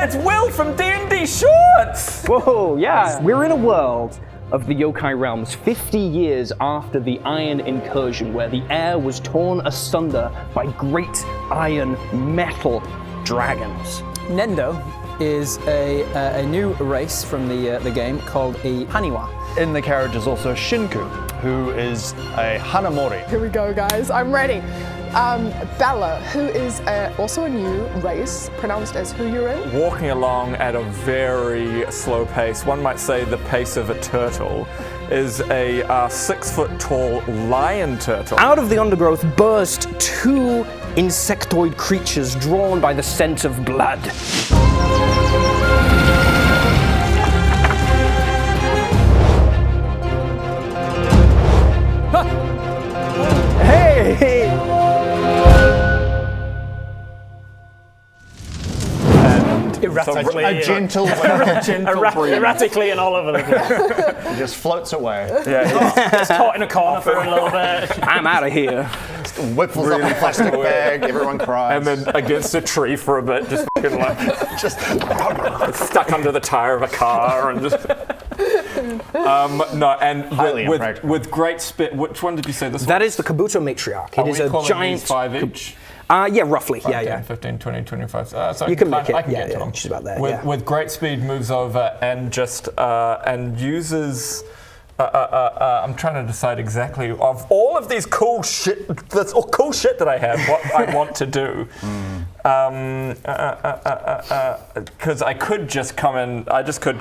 it's Will from D&D Shorts! Whoa, yeah. We're in a world of the yokai realms 50 years after the Iron Incursion, where the air was torn asunder by great iron metal dragons. Nendo is a new race from the game called a Haniwa. In the carriage is also Shinku, who is a Hanamori. Here we go, guys. I'm ready. Bella, who is also a new race, pronounced as Huyurin. Walking along at a very slow pace, one might say the pace of a turtle, is a 6 foot tall lion turtle. Out of the undergrowth burst two insectoid creatures drawn by the scent of blood. Hey! Erratically. A gentle Erratically and all over the place. It just floats away. Yeah, Just caught in a corner for a little bit. I'm out of here. Whipples up in a plastic bag, everyone cries. and then against a tree for a bit, just fucking like, just stuck under the tire of a car and just... no, and Highly impractical. with great speed. Which one did you say this was? That is the Kabuto Matriarch. It is a giant... 5 each? Yeah, roughly. 5, yeah, 10, yeah. 15, 20, 25. So You can make it. I can Yeah, get to yeah, them. just about there, With, yeah. with great speed, moves over and just and uses. I'm trying to decide exactly of all of these cool shit. That's all cool shit that I have. What I want to do. Because I could just come in. I just could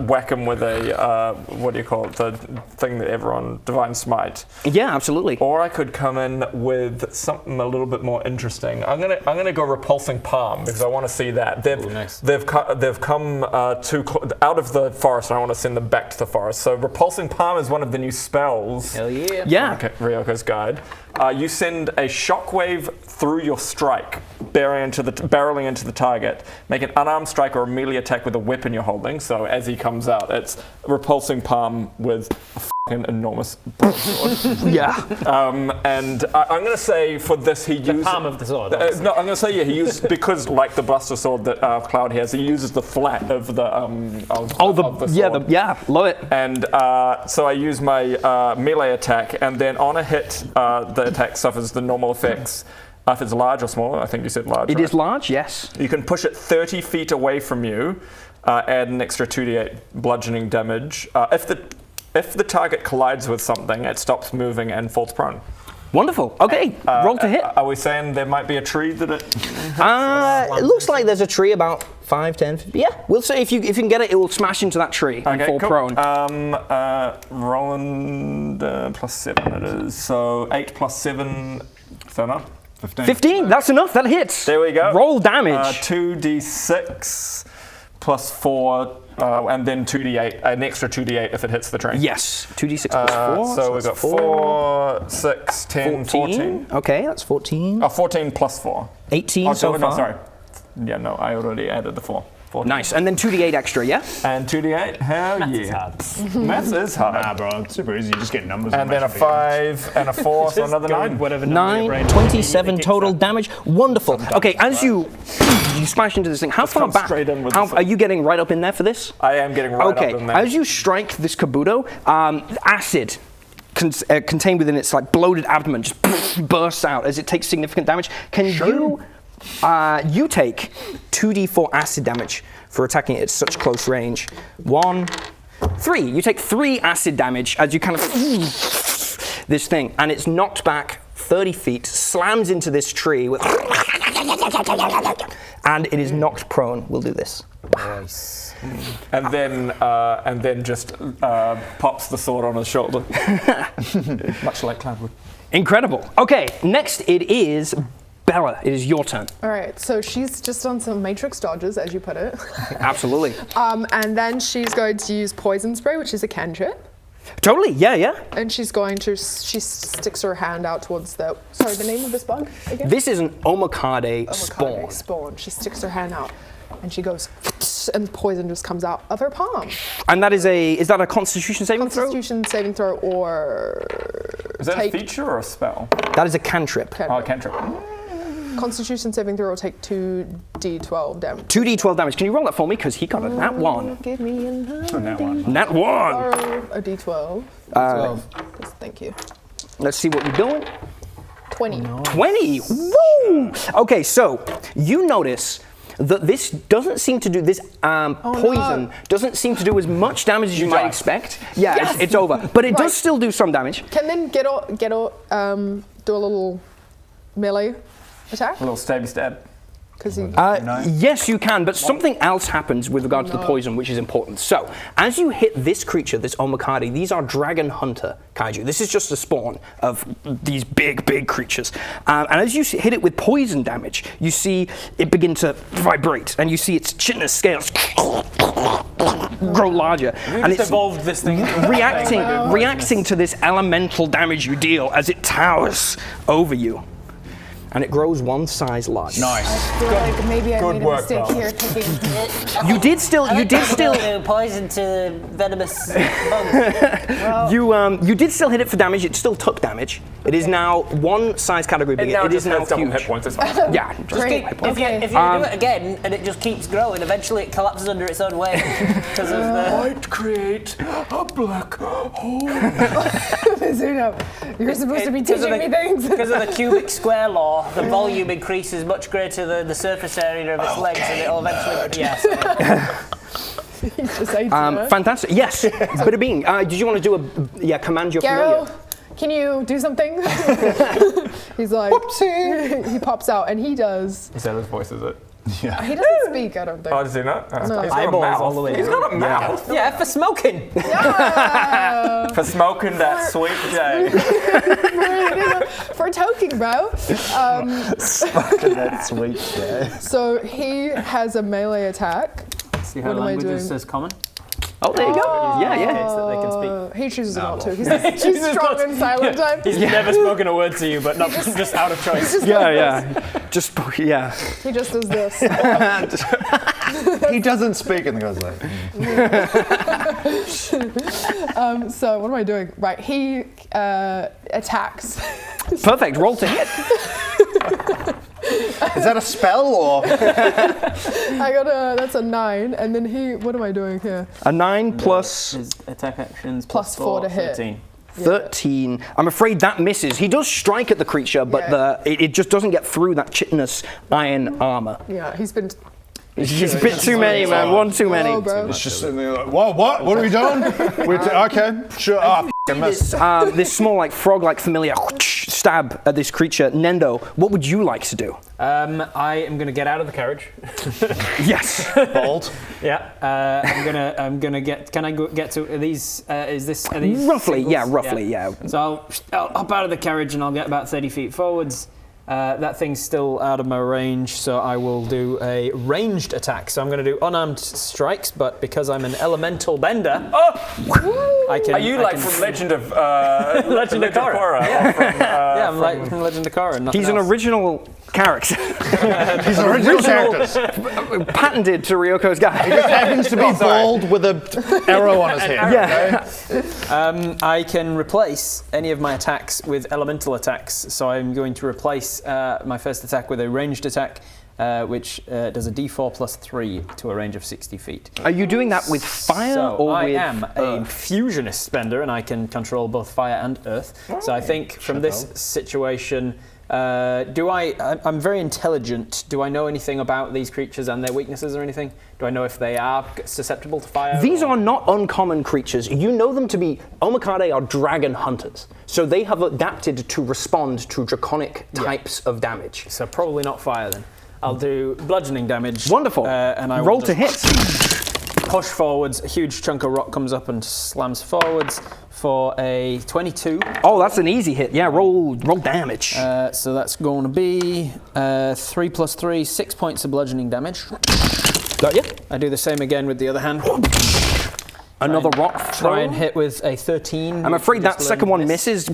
whack him with a what do you call it? The thing that everyone divine smite. Yeah, absolutely. Or I could come in with something a little bit more interesting. I'm gonna go repulsing palm because I want to see that they've come out of the forest, and I want to send them back to the forest. So repulsing palm is one of the new spells. Hell yeah. Yeah. Okay, Ryoko's guide. You send a shockwave through your strike, barreling into the target. Make an unarmed strike or a melee attack with a weapon you're holding. So as he comes out, it's repulsing palm with a fucking enormous broadsword. Yeah. And I'm going to say for this he used... The palm of the sword. no, I'm going to say he used, because like the Buster Sword that Cloud has, he uses the flat of the of the sword. Love it. And so I use my melee attack, and then on a hit, the attack suffers the normal effects. If it's large or small, I think you said large. It is large, yes. You can push it 30 feet away from you, add an extra 2d8 bludgeoning damage. If the target collides with something, it stops moving and falls prone. Wonderful. Okay, roll to hit. Are we saying there might be a tree that it... It looks like there's a tree about 5, 10, 50. Yeah, we'll say if you can get it, it will smash into that tree and fall cool. prone. Roland plus 7 it is. So 8 plus 7, so enough? 15, that's enough, that hits. There we go. Roll damage. 2d6 plus 4, and then 2d8, an extra 2d8 if it hits the tree. Yes, 2d6 plus 4. So we've got 4, 6, 10, 14. Okay, that's 14. 14 plus 4. 18 so far. No, sorry. Yeah, no, I already added the 4. 14. Nice, and then 2d8 extra, yeah? And 2d8, hell yeah. Maths is hard. Nah, bro, it's super easy. You just get numbers. And then a 5 and a 4, so another 9. Whatever number your 9, brain 27 kicks total out. damage. Wonderful. Okay, as you smash into this thing, how far come back? straight in with How, the- are you getting right up in there for this? I am getting right Okay, up in there. as you strike this Kabuto, acid contained within its like bloated abdomen just bursts out as it takes significant damage. Can you take 2d4 acid damage for attacking it at such close range? 1, 3. You take 3 acid damage as you kind of this thing, and it's knocked back 30 feet, slams into this tree with, and it is knocked prone. We'll do this. Nice. And then just pops the sword on his shoulder, much like Cloudwood. Incredible. Okay, next it is Bella. It is your turn. All right, so she's just done some matrix dodges, as you put it. Absolutely. And then she's going to use poison spray, which is a cantrip. Totally. Yeah. And she sticks her hand out towards the name of this bug again? This is an Omokade spawn. Spawn. She sticks her hand out and she goes, and poison just comes out of her palm. And that is that a Constitution saving throw? Constitution saving throw or... Is that a feature or a spell? That is a cantrip. Oh, a cantrip. Constitution saving throw will take 2 2d12 damage. 2d12 damage. Can you roll that for me? Because he got a nat 1. Give me a That one. Nat 1! or a d12. 12. Yes, thank you. Let's see what you're doing. 20. 20! Woo! Okay, so you notice that this doesn't seem to do, this poison doesn't seem to do as much damage as you might expect. Yeah, Yes! it's over. But it Right. does still do some damage. Can then do a little melee attack? A little stabby stab. Because he. Yes, you can, but something else happens with regard to the poison, which is important. So, as you hit this creature, this Omakade, these are dragon hunter kaiju. This is just a spawn of these big, big creatures. And as you hit it with poison damage, you see it begin to vibrate, and you see its chitinous scales grow larger. And it's evolved this thing. reacting to this elemental damage you deal as it towers over you. And it grows one size larger. Nice. I feel like maybe I Good made a work, mistake Val. here taking You did still poison to venomous bugs. you did still hit it for damage. It still took damage. It is now one size category bigger. It is now double huge. hit points. It's fine. Yeah. Great. If Okay. you do it again and it just keeps growing, eventually it collapses under its own weight because of the. Might create a black hole. Mizuto, you're supposed to be teaching me things. Because of the cubic square law, the volume increases much greater than the surface area of its legs, and it'll eventually. Yes. He's just 18, Fantastic. Yes. Bada bing. Did you want to do a command your Garo, familiar? can you do something? He's like, he pops out and he does. Is that his voice, is it? He doesn't speak, I don't think. Oh, does he not? No. He's got a Eyeballs mouth. all the way He's down. got a mouth. Yeah, for smoking. Yeah! For smoking that sweet J. For toking, bro. That sweet shit. So he has a melee attack. See What how am I language doing? says common? Oh, there you go. Yeah, yeah. That they can speak. He chooses not to. He's strong and silent type. He's never spoken a word to you, but not just out of choice. Yeah. Just yeah. He just does this. He doesn't speak and the guy's like, So what am I doing? Right, he attacks. Perfect. Roll to hit. is that a spell or? That's a 9, and then what am I doing here? A 9 plus His attack actions Plus 4 to hit. 13. 13. I'm afraid that misses. He does strike at the creature, but it just doesn't get through that chitinous iron armor. Yeah, he's been. It's a bit too many, man. One too many. Oh, bro. It's just sitting there like, what are we doing? Okay, sure. Oh, I missed. This small, like frog-like familiar stab at this creature. Nendo, what would you like to do? I am going to get out of the carriage. Yes. Bold. Yeah. I'm gonna get. Can I get to these? Are these Roughly, singles? yeah, roughly, yeah. So I'll hop out of the carriage and I'll get about 30 feet forwards. That thing's still out of my range, so I will do a ranged attack. So I'm going to do unarmed strikes, but because I'm an elemental bender, I can. Are you from Legend of Legend of Korra? Yeah, I'm like from Legend of Korra. nothing He's an else. original character. He's original characters. Patented to Ryoko's guy. Happens to be bald with an arrow on his head. Yeah. I can replace any of my attacks with elemental attacks. So I'm going to replace my first attack with a ranged attack, which does a d4 plus 3 to a range of 60 feet. Are you doing that with fire So or I with am a fusionist spender, and I can control both fire and earth. So I think from this situation, I'm very intelligent. Do I know anything about these creatures and their weaknesses or anything? Do I know if they are susceptible to fire? These are not uncommon creatures. You know them to be, Omakade are dragon hunters. So they have adapted to respond to draconic types of damage. So probably not fire then. I'll do bludgeoning damage. Wonderful. And I will Roll to just hit. push forwards. A huge chunk of rock comes up and slams forwards for a 22. Oh, that's an easy hit. Yeah, roll damage. So that's going to be 3 plus 3, 6 points of bludgeoning damage. Got you. I do the same again with the other hand. Another rock throw. Try and hit with a 13. I'm afraid that Just second one miss. misses.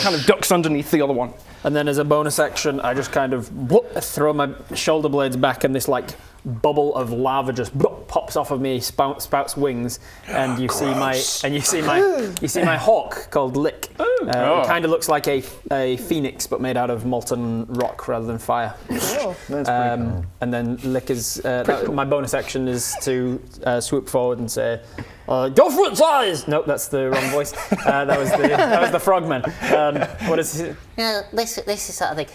Kind of ducks underneath the other one. And then as a bonus action, I just kind of throw my shoulder blades back, and this like bubble of lava just pops off of me, spouts wings, and you see my hawk called Lick. It kind of looks like a phoenix, but made out of molten rock rather than fire. Cool. That's pretty cool. And then Lick is my bonus action is to swoop forward and say, "Go for its eyes!" Nope, that's the wrong voice. That was the frogman. What is it? This is sort of thing.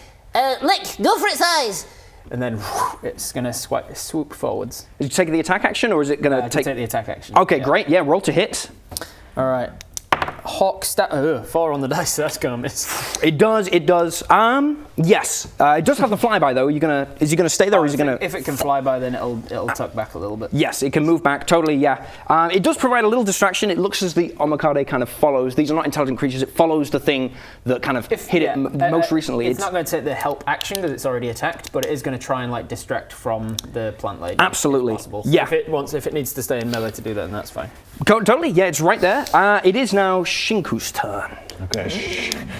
Lick, go for its eyes! And then it's going to swoop forwards. Is you take the attack action, or is it going to take the attack action. Okay, great. Yeah, roll to hit. All right. Hawk 4 on the dice, so that's gonna miss. It does. Yes. It does have the flyby though. Is he gonna stay there, or is he gonna? If it can fly by, then it'll tuck back a little bit. Yes, it can move back. Totally. Yeah. It does provide a little distraction. It looks as the Omikade kind of follows. These are not intelligent creatures. It follows the thing that kind of hit it most recently. It's not going to take the help action because it's already attacked, but it is going to try and like distract from the plant lady. Absolutely. If possible. Yeah. If it needs to stay in melee to do that, then that's fine. Totally. Yeah, it's right there. It is now Shinku's turn. Okay.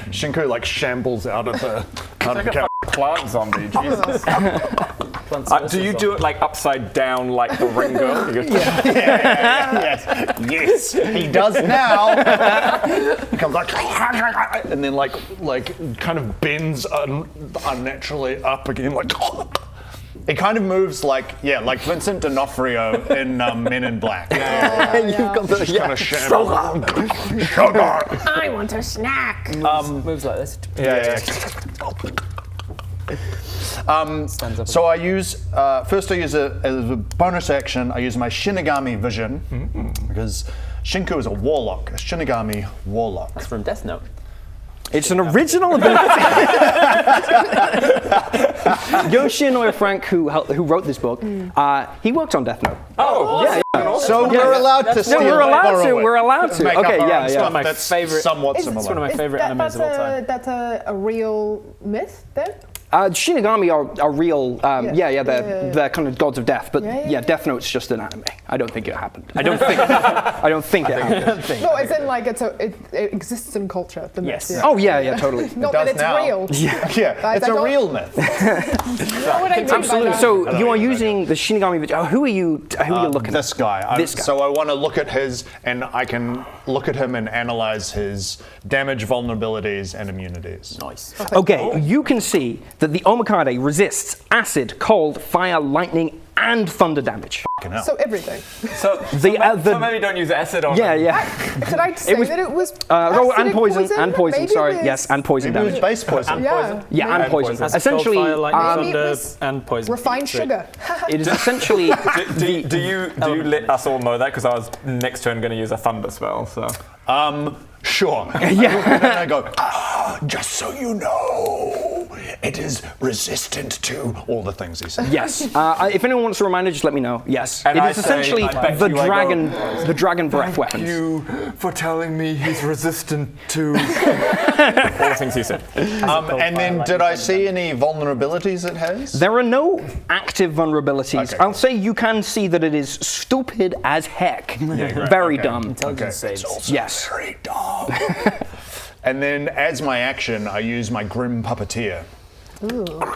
Shinku like shambles out of the Plant zombie, Jesus. Do you do it like upside down, like the ring girl? Yes, he does now. He comes like, and then like kind of bends unnaturally up again, like. It kind of moves like Vincent D'Onofrio in Men in Black. You've got the Kind of sugar. I want a snack. Moves like this. So I use first I use as a bonus action. I use my Shinigami vision because Shinku is a warlock, a Shinigami warlock. That's from Death Note. It's an original ability. Yoshinori Frank, who wrote this book, he worked on Death Note. Oh, yeah. So we're allowed to steal No, we're allowed to. borrow it. We're allowed to. Make up Okay, our yeah, own yeah. stuff My that's favorite- somewhat It's one of similar. my favorite animes of all time. That's a real myth then? Shinigami are real. They're kind of gods of death. But Yeah. Death Note's just an anime. I don't think it happened. I don't think it happened. No, it's in like it exists in culture. The myth. Yes. Yeah. Oh yeah, totally. Not does that it's now. real. Yeah, it's I a don't- real myth. You know what I mean by Absolutely. that? So you are using the Shinigami. Who are you looking This at? guy. This guy. So I want to look at his, and I can look at him and analyze his damage, vulnerabilities, and immunities. Nice. Okay, you can see that the Omikade resists acid, cold, fire, lightning, and thunder damage. Fucking hell. So everything. So maybe don't use acid on Yeah, it. yeah. Did I say was- that it was And acidic poison. Maybe Sorry, it was- yes, and poison Maybe it was damage. base poison. Yeah. Yeah, and poison. Acid, Essentially, cold, fire, lightning, Maybe it thunder, was and poison. Refined Sweet. sugar. it is essentially. Do you let us all know that? Because I was next turn going to use a thunder spell. So Sure. Yeah. I go, just so you know, it is resistant to all the things he said. Yes. If anyone wants a reminder, just let me know. Yes. And it I is say, essentially I bet the you I dragon, the dragon breath weapons. you for telling me he's resistant to all the things he said. And then did I see any vulnerabilities it has? There are no active vulnerabilities. Okay. I'll say you can see that it is stupid as heck. Very dumb. Intelligence saves. It's also Yes. very dumb. And then as my action, I use my Grim Puppeteer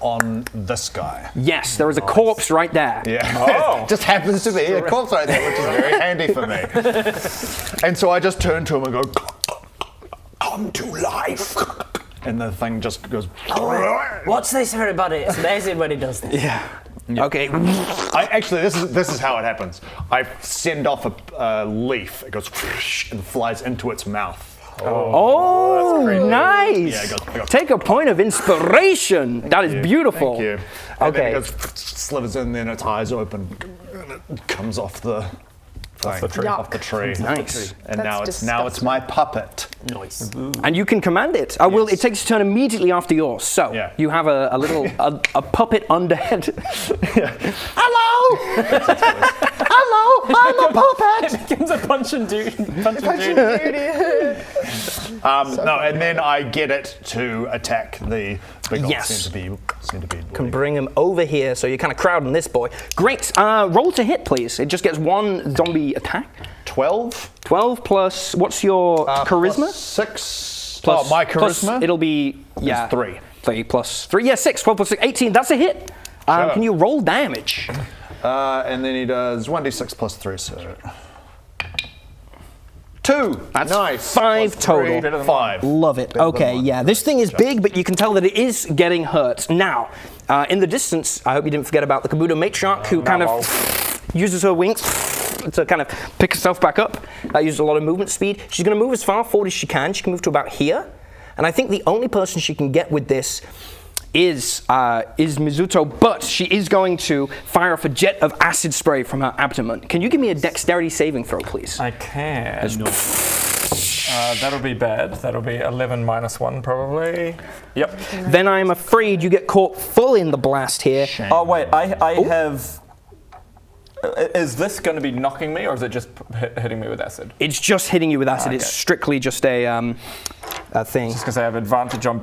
on this guy. Yes, there is a corpse right there. Yeah. Just happens to be a corpse right there, which is very handy for me. And so I just turn to him and go, come to life. And the thing just goes. Watch this, everybody. It's amazing when he does this. Yeah. Okay. Actually, this is how it happens. I send off a leaf. It goes and flies into its mouth. Oh, nice. Yeah, it goes. Take a point of inspiration. That is beautiful. Thank you. And Okay. then it goes, slithers in, then its eyes open, and it comes off the thing, off the tree. Nice. And That's now it's my puppet. Nice. And you can command it. I will. It takes a turn immediately after yours. So Yeah. you have a little a puppet undead. Hello. Hello. I'm a puppet. Gives a punch and dude. No, and then I get it to attack the big old Yes. centipede. Can bring him over here, so you're kind of crowding this boy. Great. Roll to hit, please. It just gets one zombie attack. 12. 12 plus. What's your charisma? Plus 6. Plus- my plus charisma. it'll be 3. 3 plus 3. Yeah, 6. 12 plus 6. 18. That's a hit. Sure. Can you roll damage? And then he does 1d6 plus 3, so 2. That's nice. 5 Plus total. 3, 5. Love it. Okay, yeah, this thing is big, but you can tell that it is getting hurt. Now, in the distance, I hope you didn't forget about the Kabuto matriarch, who kind of uses her wings to kind of pick herself back up. That uses a lot of movement speed. She's going to move as far forward as she can. She can move to about here. And I think the only person she can get with this is Mizuto, but she is going to fire off a jet of acid spray from her abdomen. Can you give me a dexterity saving throw, please? I can. That'll be bad. That'll be 11 minus 1 probably. Yep. Then I am afraid you get caught full in the blast here. Oh wait, I have. Is this going to be knocking me, or is it just hitting me with acid? It's just hitting you with acid. Okay. It's strictly just a thing. Just because I have advantage on,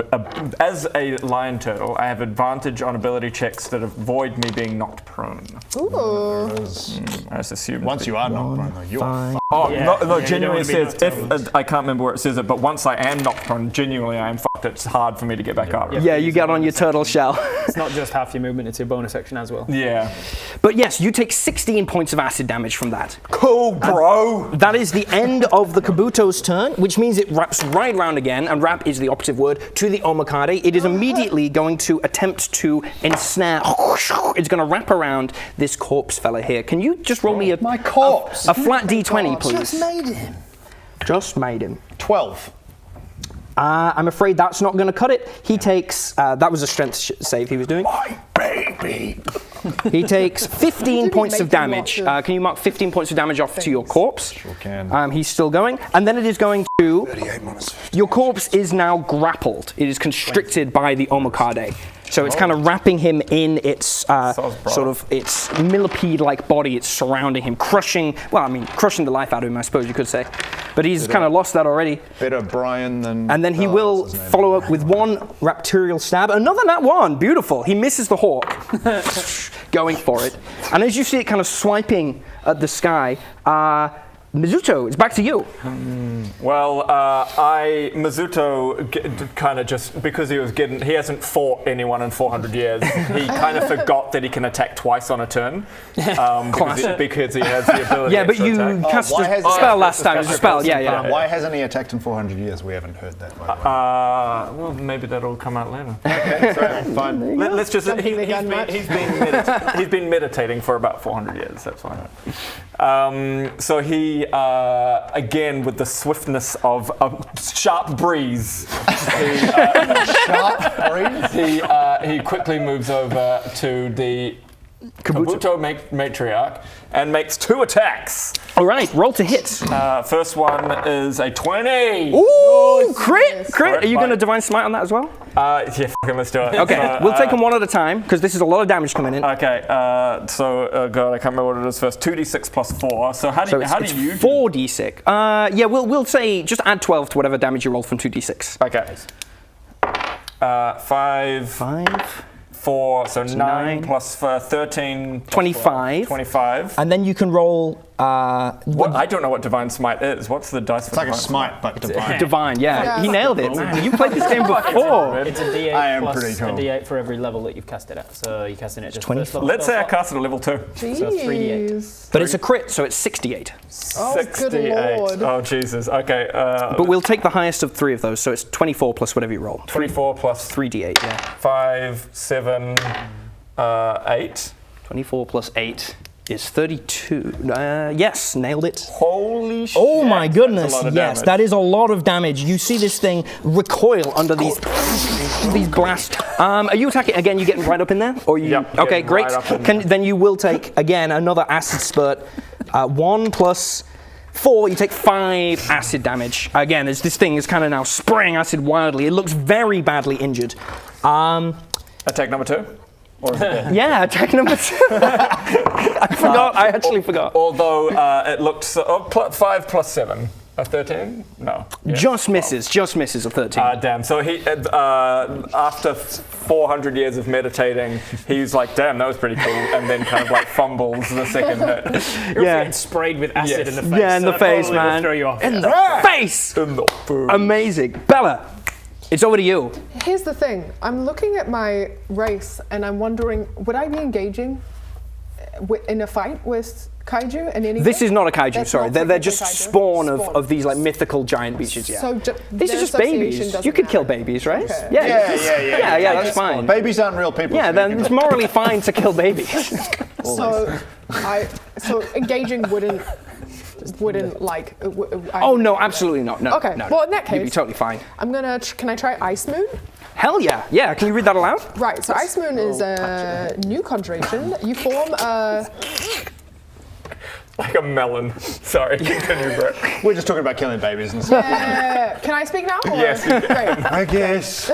as a lion turtle, I have advantage on ability checks that avoid me being knocked prone. Ooh. I just assume. Once you are knocked prone, though, you are. Oh, Yeah. no, Yeah, genuinely you don't wanna says, be if, I can't remember where it says it, but once I am knocked prone, genuinely I am fucked. It's hard for me to get back up. Yeah, you get on your turtle shell. It's not just half your movement, it's your bonus action as well. Yeah. But yes, you take 16 points of acid damage from that. Cool, bro. That is the end of the Kabuto's turn, which means it wraps right round again, and wrap is the operative word, to the Omakade. It is immediately going to attempt to ensnare. It's going to wrap around this corpse fella here. Can you just roll me a corpse. a flat d20, please? Just made him. Just made him. 12. I'm afraid that's not going to cut it. He takes, that was a strength save he was doing. My baby. He takes 15 Did he points of make damage. lots of Can you mark 15 points of damage off to your corpse? Sure can. He's still going. And then it is going to, 38 minus 15. your corpse is now grappled. It is constricted by the Omakade. So it's kind of wrapping him in its sort of its millipede-like body. It's surrounding him, crushing the life out of him, I suppose you could say. But he's kind of lost that already. Better Brian than. And then he oh, will what's his name? follow up with one raptorial stab. Another nat 1. Beautiful. He misses the hawk. Going for it. And as you see it kind of swiping at the sky, Mizuto, it's back to you. Well, Mizuto kind of just, because he hasn't fought anyone in 400 years, he kind of forgot that he can attack twice on a turn. Because he has the ability Yeah, but to you attack. cast why a has he- spell last time. It was a spell, yeah. Why hasn't he attacked in 400 years? We haven't heard that. By the way. Well, maybe that'll come out later. Okay, sorry, fine. Let's just, Jumping the gun match. he's been meditating for about 400 years, that's fine. So he, again, with the swiftness of a sharp breeze, he quickly moves over to the Kabuto matriarch and makes 2 attacks. All right, roll to hit. First one is a 20. Ooh, crit! Are you Fine. going to divine smite on that as well? Yeah, fucking let's do it. Okay, we'll take them one at a time because this is a lot of damage coming in. Okay, God, I can't remember what it is first. 2d6 plus 4. So how do It's you? 4d6. Yeah, we'll say just add 12 to whatever damage you roll from 2d6. Okay. 5, 4, so 9 plus 13. 25. 25. And then you can roll What? I don't know what divine smite is. What's the dice for It's like a divine smite, but divine. divine. Yeah, he nailed it. You played this game before. It's a D8 I am plus pretty cool. a D8 for every level that you've cast it at. So you're casting it just 24. first level Let's say I spell cast it at level 2. Jeez. But it's a crit, so it's 68. Oh, good lord. Oh, Jesus. Okay. But we'll take the highest of 3 of those, so it's 24 plus whatever you roll. 24 plus 3d8, yeah. 5, 7, 8. 24 plus 8 is 32. Yes, nailed it. Holy shit. Oh my goodness, That's a lot of yes, damage. that is a lot of damage. You see this thing recoil under these blasts. Are you attacking again? You getting right up in there? Or you? Yep, Okay, getting great. right up in Then you will take again another acid spurt. 1 plus 4, you take 5 acid damage. Again, as this thing is kind of now spraying acid wildly. It looks very badly injured. Attack number 2? Or is it dead? Yeah, attack number 2. I forgot. I actually forgot. Although it looked 5 plus 7. A 13? No. Yeah. Just misses a 13. Damn. So he, after 400 years of meditating, he's like, damn, that was pretty cool, and then kind of like fumbles the second hit. You're Yeah. getting sprayed with acid Yes. in the face. Yeah, in so the that face, probably will man. Throw you off. In the face! In the food. Amazing. Bella, it's over to you. Here's the thing. I'm looking at my race and I'm wondering, would I be engaging in a fight with kaiju and anything? This is not a kaiju, That's sorry. not They're just technically kaiju. spawn Spawn. of these like mythical giant beasts, yeah. So These are their just association babies. doesn't You could kill matter. babies, right? Okay. Yeah, that's fine. Babies aren't real people. Yeah, so then you it's can- morally fine to kill babies. So engaging wouldn't like. Oh no, absolutely not. No. Okay, no, well, in that you'd be case- totally fine. I'm gonna. Can I try Ice Moon? Hell yeah, yeah. Can you read that aloud? Right. So Ice Moon is a new conjuration. You form a. Like a melon. Sorry, continue, Brett. We're just talking about killing babies and stuff. Can I speak now? Or? Yes, you Great. I guess.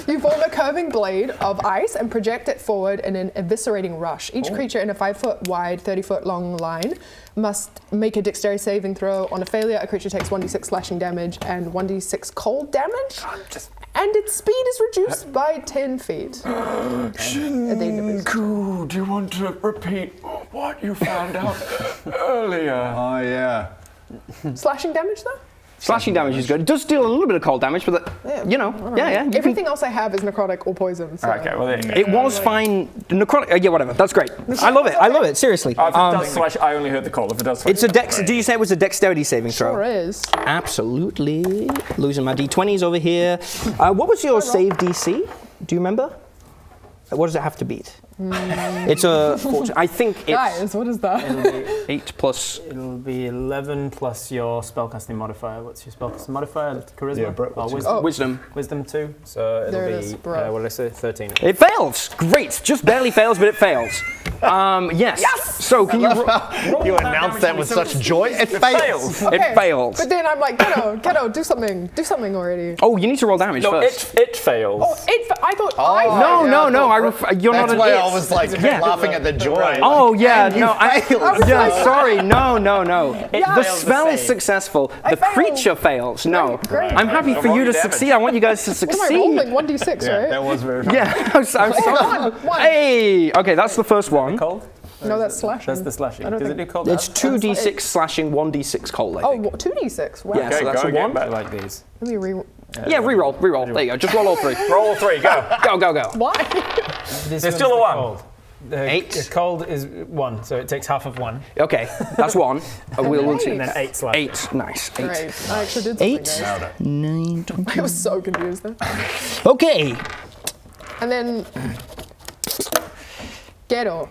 You form a curving blade of ice and project it forward in an eviscerating rush. Each creature in a 5-foot wide, 30-foot long line must make a dexterity saving throw. On a failure, a creature takes 1d6 slashing damage and 1d6 cold damage. And its speed is reduced by 10 feet. Shinku, do you want to repeat what you found out earlier? Oh yeah. Slashing damage, though? Slashing damage is good. It does deal a little bit of cold damage, but you know, yeah. you can- Everything else I have is necrotic or poison. So. Okay, well there you go. It was fine. Necrotic. Yeah, whatever. That's great. I love it. I love it. Seriously. If it does slash, I only heard the call. If it does slash, It's a dex. Did you say it was a dexterity saving throw? Sure is. Absolutely. Losing my d20s over here. What was your save DC? Do you remember? What does it have to beat? It's a 14. I think it's Guys, what is that? 8 plus. It'll be 11 plus your spellcasting modifier. What's your spellcasting modifier? Charisma? Yeah, Brett, what's wisdom. Wisdom. Wisdom 2. So There it'll it is, be, bro. what did I say? 13. It fails. Great. Just barely fails, but it fails. Yes. So can you? You announced that with such joy. It fails. Okay, It fails. But then I'm like, Ghetto, do something already. Oh, you need to roll damage no, first. it fails. Oh, I thought I. No, yeah, no. You're That's not an why it. I was like laughing at the joy. Oh yeah, And you no. failed. Sorry, no. The Yes. spell is successful. The failed. creature fails. No. Great. I'm happy for roll you to your damage. succeed. I want you guys to What am I succeed. rolling? 1d6, Yeah, right? that was very. Yeah, I'm sorry. One. Hey, okay, that's the first one. Cold? No, that's slashing. That's the slashing. I don't Does it think- do cold? It's damage? 2d6 slashing, 1d6 cold, I Oh, think. 2d6. Wow. Yeah, so that's go a again, 1. but- I like these. Let me re. Yeah, reroll. There you go. Just roll all 3. Roll 3, go. Go. Why? There's still a 1. Cold. The 8. the cold is 1, so it takes half of 1. Okay, that's 1. We'll see. And then 8 slash. 8, nice. 8. Great. I actually did something. 8, Guys. 9, 20. I was so confused then. Okay. And then. Ghetto.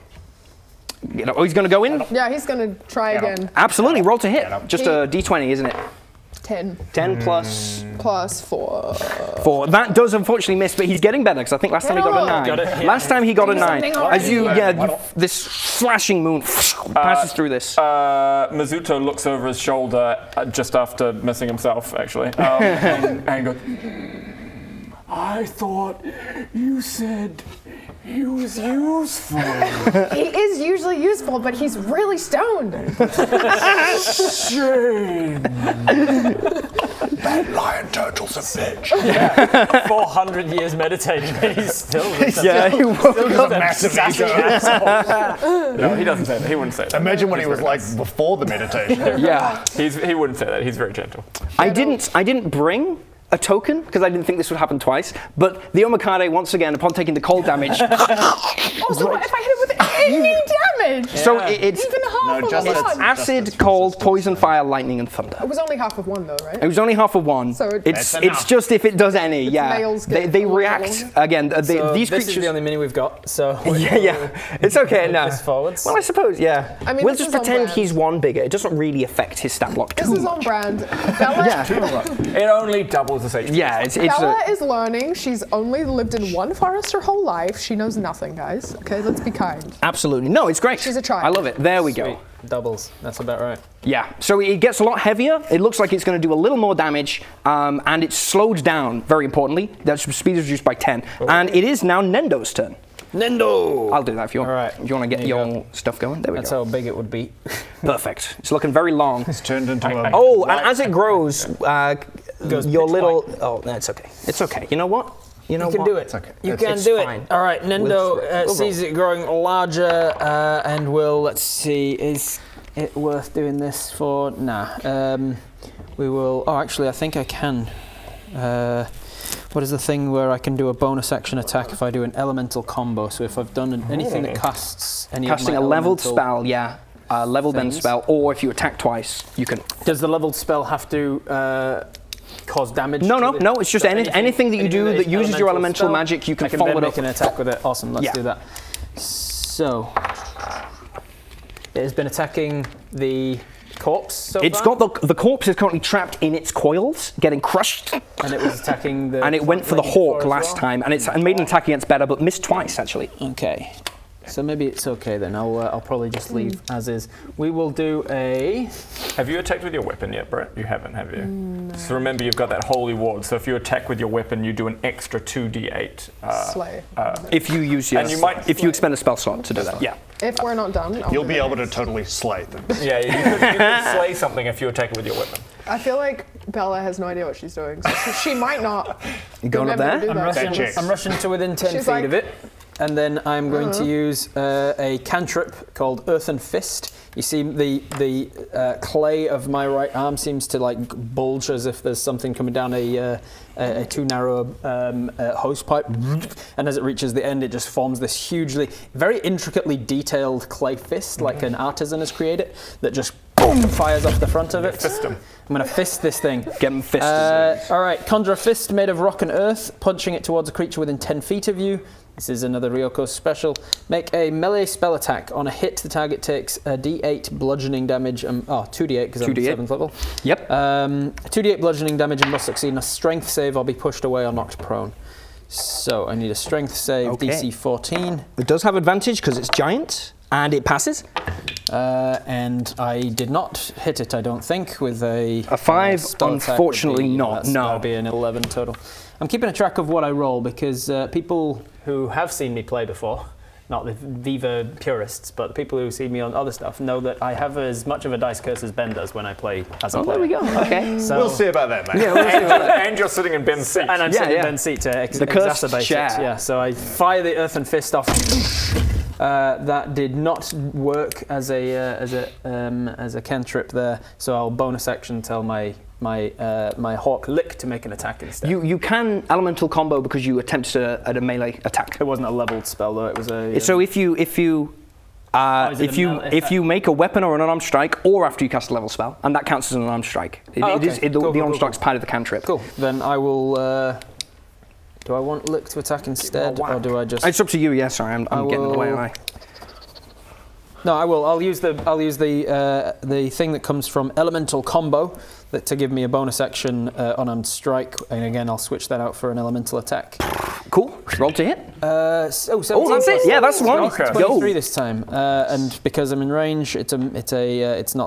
Oh, he's going to go in? Yeah, he's gonna try again. Absolutely, roll to hit. Just a d20, isn't it? 10 10 plus plus 4. 4. That does unfortunately miss, but he's getting better because I think last time he got a 9. Got it, yeah. Last time he got a 9. something already. As this flashing moon passes through this. Mizuto looks over his shoulder just after missing himself, actually, and goes, I thought you said he was useful. He is usually useful, but he's really stoned. Shame. That lion turtle's a bitch. 400 years meditating, but he's still Yeah, he woke up. Massive ego. No, he doesn't say that. He wouldn't say that. Imagine what he He's was very like nice. before the meditation. Yeah. He wouldn't say that. He's very gentle. I didn't bring a token because I didn't think this would happen twice, but the Omakade once again, upon taking the cold damage, Also, what if I hit it with any damage? so it's Even half just of a it's one. acid, cold, poison, fire, lightning, and thunder. It was only half of 1 though, right? It was only half of 1. So it's That's enough. just if it does any, yeah. nails get They a little react longer. again. So These this creatures. is the only mini we've got, so Yeah. It's okay. No. this forwards. Well, I suppose, yeah. I mean, we'll this just is on pretend brand. he's 1 bigger. It doesn't really affect his stat block This too is on much. brand. Bella, Yeah. It only doubles his HP. Yeah. It's Bella is learning. She's only lived in one forest her whole life. She knows nothing, guys. Okay, let's be kind. absolutely no. It's great. She's a child. I love it. There we go. Sweet. Doubles. That's about right. Yeah, so it gets a lot heavier. It looks like it's going to do a little more damage, and it's slowed down, very importantly. That speed is reduced by 10. And it is now Nendo's turn. Nendo! I'll do that if you want. All right. If you want to get There you your stuff going. There we That's go. how big it would be. Perfect. It's looking very long. It's turned into a. Oh, and as it grows, Goes your pitch little... white. Oh, that's okay. It's okay. You know what? You know You can what? do it. It's okay. You It's- can it's do fine. it. All right, Nendo We'll sees roll. it growing larger and will, let's see, is it worth doing this for? Nah. We will, oh, actually, I think I can. What is the thing where I can do a bonus action attack if I do an elemental combo? So if I've done anything that casts any Casting of a my leveled elemental spell, yeah. Leveled bend things. spell, or if you attack twice, you can. Does the leveled spell have to cause damage? No, to no, the- no. It's just so anything that you do is that uses your elemental spell, magic, you can I can follow then it make up. an attack with it. Awesome. Let's Yeah. do that. So it has been attacking the corpse. So It's far, got the corpse is currently trapped in its coils, getting crushed, and it was attacking the. and it went for the lady before hawk as last well. time, and made an attack against better, but missed twice actually. Okay. So maybe it's okay then. I'll probably just leave as is. We will do a. Have you attacked with your weapon yet, Brett? You haven't, have you? No. So remember, you've got that holy ward. So if you attack with your weapon, you do an extra 2d8. Slay. If you use your, And you might- if you expend a spell slot to do that, yeah. If we're not done, You'll be able to totally slay them. Yeah, you could slay something if you attack it with your weapon. I feel like Bella has no idea what she's doing, so she might not. You going up remember to there? do that. check. I'm rushing to within 10 She's feet like- of it. And then I'm going to use a cantrip called Earthen Fist. You see the clay of my right arm seems to like bulge as if there's something coming down a too narrow hose pipe. And as it reaches the end, it just forms this hugely, very intricately detailed clay fist, like an artisan has created, that just boom, fires off the front of it. Fist him. I'm going to fist this thing. Get him fisted. All right, conjure a fist made of rock and earth, punching it towards a creature within 10 feet of you. This is another Ryoko special. Make a melee spell attack. On a hit, the target takes a d8 bludgeoning damage. 2d8 because I'm 2d8. 7th level. Yep. 2d8 bludgeoning damage and must succeed in a strength save or be pushed away or knocked prone. So I need a strength save, Okay. DC 14. It does have advantage because it's giant and it passes. And I did not hit it, I don't think, with a 5, spell attack unfortunately would be, not, no. That would be an 11 total. I'm keeping a track of what I roll because people who have seen me play before, not the Viva purists, but the people who see me on other stuff know that I have as much of a dice curse as Ben does when I play as a player. There we go. Okay. So, We'll see about that, mate. And you're sitting in Ben's seat. and I'm Yeah, sitting yeah. in Ben's seat to The cursed exacerbate chair. it. Yeah, so I fire the earthen fist off. That did not work as a cantrip there, so I'll bonus action tell my hawk lick to make an attack instead. You can elemental combo because you attempted at a melee attack. It wasn't a leveled spell though; it was a. So if you is it a melee if you make a weapon or an unarmed strike, or after you cast a level spell, and that counts as an unarmed strike. The unarmed strike's part of the cantrip. Cool. Then I will. Do I want lick to attack instead, or do I just? It's up to you. Yeah, sorry, I'm getting in the way. Aren't I? No, I will. I'll use the thing that comes from elemental combo to give me a bonus action unarmed strike, and again I'll switch that out for an elemental attack. Cool. Roll to hit. 17 Oh, that's it. Yeah, that's the one. Okay. 23 this time, and because I'm in range, it's not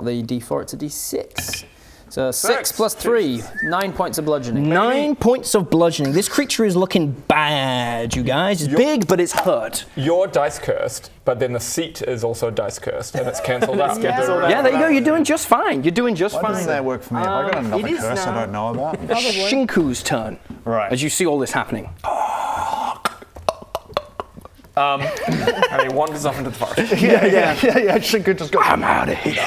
the D4, it's a D6. So 6 plus 3, 9 points of bludgeoning. 9 points of bludgeoning. This creature is looking bad, you guys. It's big, but it's hurt. You're dice cursed, but then the seat is also dice cursed, and it's cancelled out. Yeah, there you go. You're doing just fine. You're doing just Why fine. doesn't that work for me? Have I got another it is curse I now. don't know about? It's Shinku's turn. Right. As you see all this happening. And he wanders off into the forest. Yeah. Shinku just goes, I'm out of here.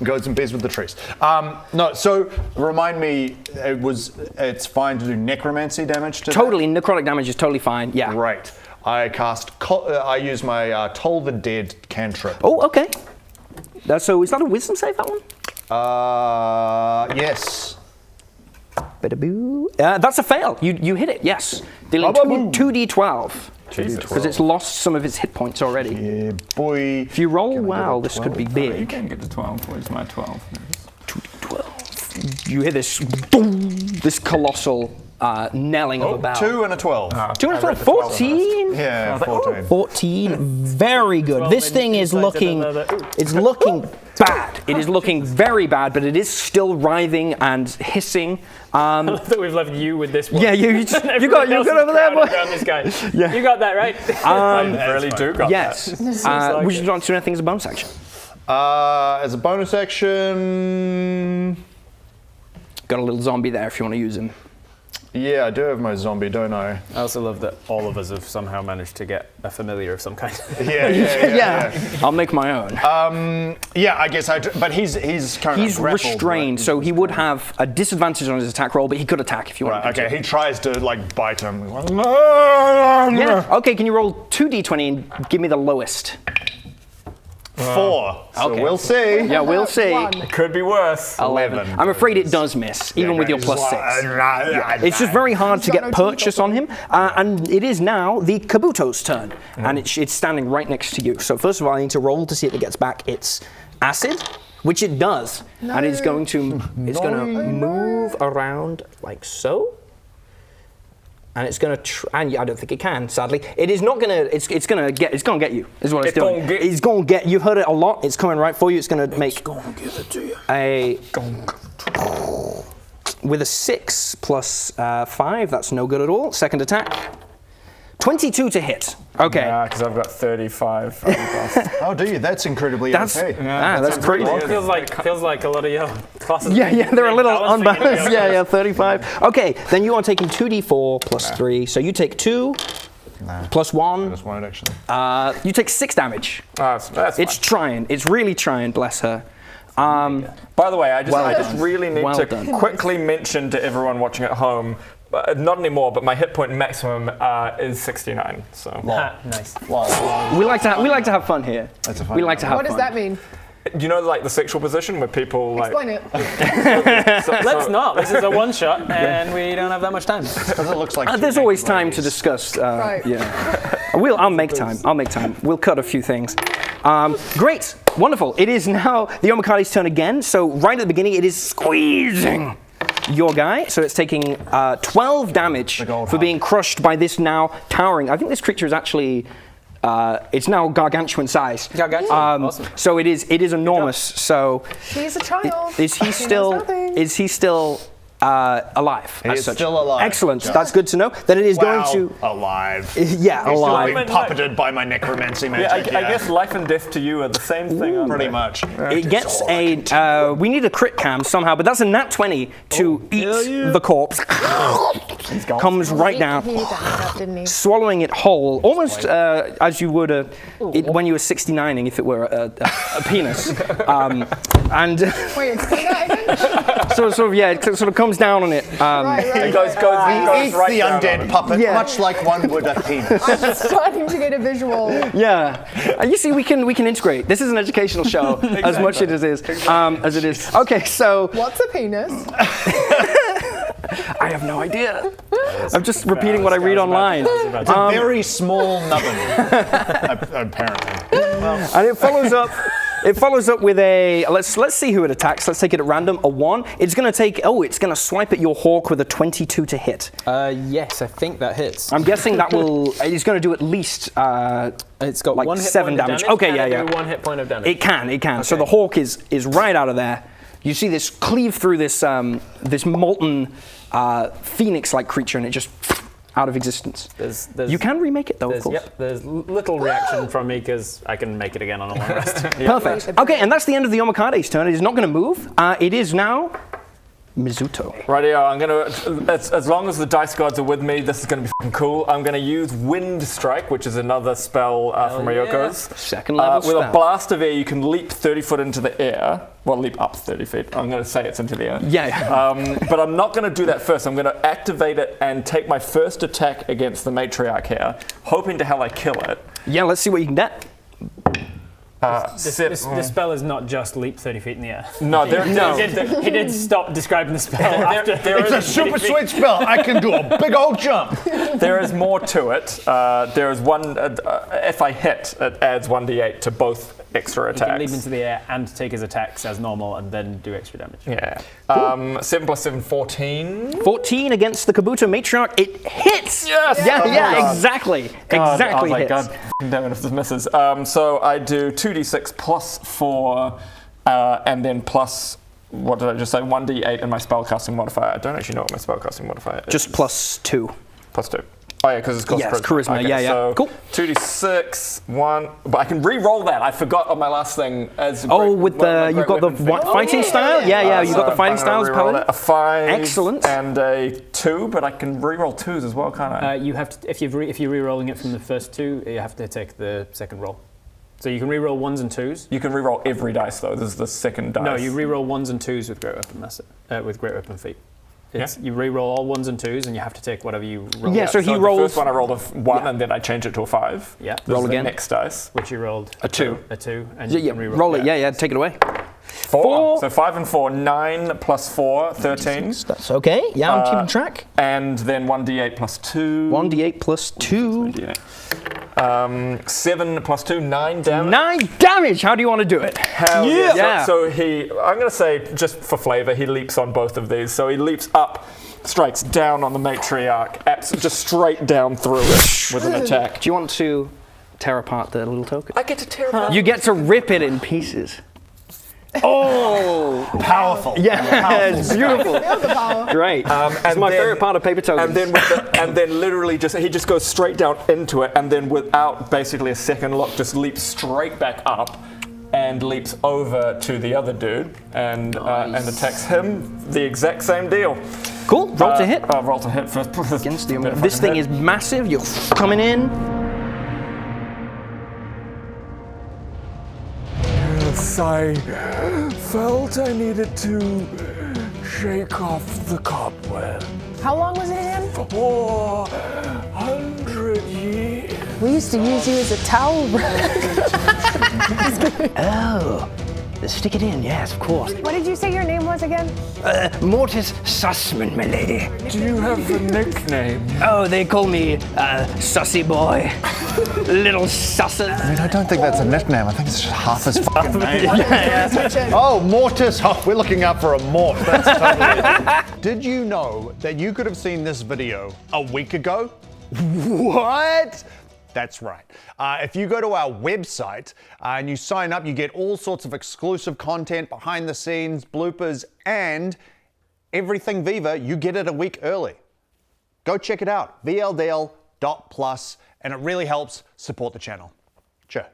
goes and bears with the trees. No, so remind me, it's fine to do necromancy damage to Totally, necrotic damage is totally fine. Yeah. that? Right. I use my Toll the Dead cantrip. Oh, okay. So is that a wisdom save, that one? Yes. Ba-da-boo. That's a fail. You hit it, yes. Dealing Ba-ba-boom. 2d12. Jesus. Because it's lost some of its hit points already. Yeah, boy. If you roll Can I get well, a this could be 12? You big. can get to 12. Where's my 12? 2d12. You hear this, boom, this colossal knelling of a bell. 2 and a 12. 2 and a 12, 14. Yeah, 14. 14, very good. This thing is looking, it's looking bad. It is looking very bad, but it is still writhing and hissing. That we've left you with this one. Yeah, you got over there, boy. This guy. Yeah. You got that right. I really do got Yes. like Would you want to do anything as a bonus action? As a bonus action, Got a little zombie there if you want to use him. Yeah, I do have my zombie, don't I? I also love that all of us have somehow managed to get a familiar of some kind. Yeah. I'll make my own. Yeah, I guess but he's currently He's grappled, restrained, right? so he would have a disadvantage on his attack roll, but he could attack if you want. Right, okay, he tries to like bite him. Yeah. Okay, can you roll 2d20 and give me the lowest? 4. So Okay. we'll see. Yeah, we'll see. It could be worse. 11. I'm afraid it does miss, even with your He's plus like, 6. It's just very hard to got get no purchase teeth on him, and it is now the Kabuto's turn, and it's standing right next to you. So first of all, I need to roll to see if it gets back its acid, which it does, and it's going to move around like so. And it's gonna, and I don't think it can. Sadly, it is not gonna. It's gonna get you. Is what it's doing. It's gonna get. You've heard it a lot. It's coming right for you. It's gonna make. It's gonna give it to you. With a 6 plus 5, that's no good at all. Second attack. 22 to hit. Okay. Yeah, because I've got 35. Oh, do you? That's incredibly That's okay. that's crazy. feels like a lot of your classes. Yeah, they're a little balancing unbalanced. each Yeah, 35. Okay, then you are taking 2d4 plus 3. So you take 2 plus 1. Just wanted actually. You take 6 damage. That's It's fine. trying. It's really trying, bless her. By the way, I just really need Well to done. quickly mention to everyone watching at home, not anymore, but my hit point maximum is 69. So Nice. We like to have fun here. That's a fun We like to have What fun. does that mean? you know, like the sexual position where people like. Explain it. Let's not. This is a one shot, and we don't have that much time. Because it looks like There's always time to discuss. Right. Yeah. I'll make time. We'll cut a few things. Great. Wonderful. It is now the Omakade's turn again. So right at the beginning, it is squeezing your guy. So it's taking 12 damage for being crushed by this now towering. I think this creature is actually. It's now gargantuan size. Gargantuan. Awesome. So it is enormous. So He's a child. is he still? nothing. Is he still? Alive. He as is such. still alive. Excellent. That's good to know. That it is going to. alive. Yeah, He's alive. still being puppeted by my necromancy magic. I guess life and death to you are the same thing. aren't pretty they? much. It gets a. We need a crit cam somehow, but that's a nat 20 to eat the corpse. Comes right down, He died up, didn't he? swallowing it whole, almost as you would when you were 69ing if it were a penis. And Wait, explain that again? sort of, yeah, it sort of comes down on it. Right. It goes He eats right the down on undead it. puppet, Yeah. much like one would a penis. I'm starting to get a visual. Yeah, you see, we can integrate. This is an educational show as much as it is. Okay, so What's a penis? I have no idea. I'm just repeating what I read online. It's a very small nubbin, apparently. And it follows up. It follows up with a. Let's see who it attacks. Let's take it at random. A 1. It's going to take. Oh, it's going to swipe at your hawk with a 22 to hit. Yes, I think that hits. I'm guessing that will. It's going to do at least. It's got like 1 hit 7 point damage. of Okay, Can yeah, it yeah. do 1 hit point of damage. It can. So the hawk is right out of there. You see this cleave through this this molten phoenix-like creature, and it just out of existence. There's You can remake it though, of course. Yep, there's little reaction from me because I can make it again on a long rest. Perfect. Okay, and that's the end of the Omakade's turn. It is not going to move. It is now Mizuto. Rightio, I'm gonna. As long as the dice gods are with me, this is gonna be fucking cool. I'm gonna use Wind Strike, which is another spell from Ryoko's. Second level With spell. a blast of air, you can leap 30 foot into the air. Well, leap up 30 feet. I'm gonna say it's into the air. Yeah. But I'm not gonna do that first. I'm gonna activate it and take my first attack against the matriarch here, hoping to hell I kill it. Yeah, let's see what you can get. This spell is not just leap 30 feet in the air. No, He did stop describing the spell after. It's a super sweet spell. I can do a big old jump. There is more to it. There is one. If I hit, it adds 1d8 to both extra He can attacks. leap into the air and take his attacks as normal and then do extra damage. Yeah. 7 plus 7, 14. 14 against the Kabuto matriarch. It hits. Yes! Yeah, Oh my yeah, God. exactly. God, Exactly I was like, hits. God damn it if this misses. So I do 2d6 plus 4, and then plus, what did I just say? 1d8 in my spellcasting modifier. I don't actually know what my spellcasting modifier is. Just plus 2. Plus 2. Oh yeah, because it's called Yes, charisma, Okay, yeah, yeah. So Cool. 2d6, 1. But I can re-roll that. I forgot on my last thing. You've got the fighting style? Yeah, you've got the fighting styles, paladin. A 5. Excellent. And a 2, but I can re-roll 2s as well, can't I? You have to, if you're re-rolling it from the first 2, you have to take the second roll. So you can re-roll 1s and 2s. You can re-roll every dice though. This is the second dice. No, you re-roll 1s and 2s with great weapon. That's it. With great weapon feat. You re-roll all 1s and 2s, and you have to take whatever you roll. Yeah, so he the rolls. first one I rolled a 1, and then I change it to a 5. Yeah. This Roll is again. The next dice. Which you rolled A 2. A 2, and Yeah, you can re-roll. roll it. Yeah, take it away. 4. So 5 and 4, 9 plus 4, 13. That's okay. Yeah, I'm keeping track. And then 1d8 plus 2. 1d8 plus 2. 7 plus 2, 9 damage. 9 damage! How do you want to do it? Hell Yeah. yeah. So I'm going to say, just for flavor, he leaps on both of these. So he leaps up, strikes down on the matriarch, just straight down through it with an attack. Do you want to tear apart the little token? I get to tear apart. You get to rip it in pieces. Oh! Powerful. Yeah, it's beautiful. Feel the power. Great. It's my favorite part of paper tokens. And then literally he just goes straight down into it, and then without basically a second look, just leaps straight back up and leaps over to the other dude and attacks him. The exact same deal. Cool. Roll to hit. Roll to hit first. Against the This thing is massive. You're coming in. I felt I needed to shake off the cobweb. How long was it again? 400 years. We used to use you as a towel rag. Oh. Stick it in, yes, of course. What did you say your name was again? Mortis Sussman, my lady. Do you have a nickname? Oh, they call me Sussy Boy. Little susser. I mean, I don't think that's a nickname. I think it's just half his fucking name. Oh, Mortis. Oh, we're looking out for a mort. That's totally. Did you know that you could have seen this video a week ago? What? That's right. If you go to our website and you sign up, you get all sorts of exclusive content, behind the scenes, bloopers, and everything Viva, you get it a week early. Go check it out, vldl.plus, and it really helps support the channel. Cheers.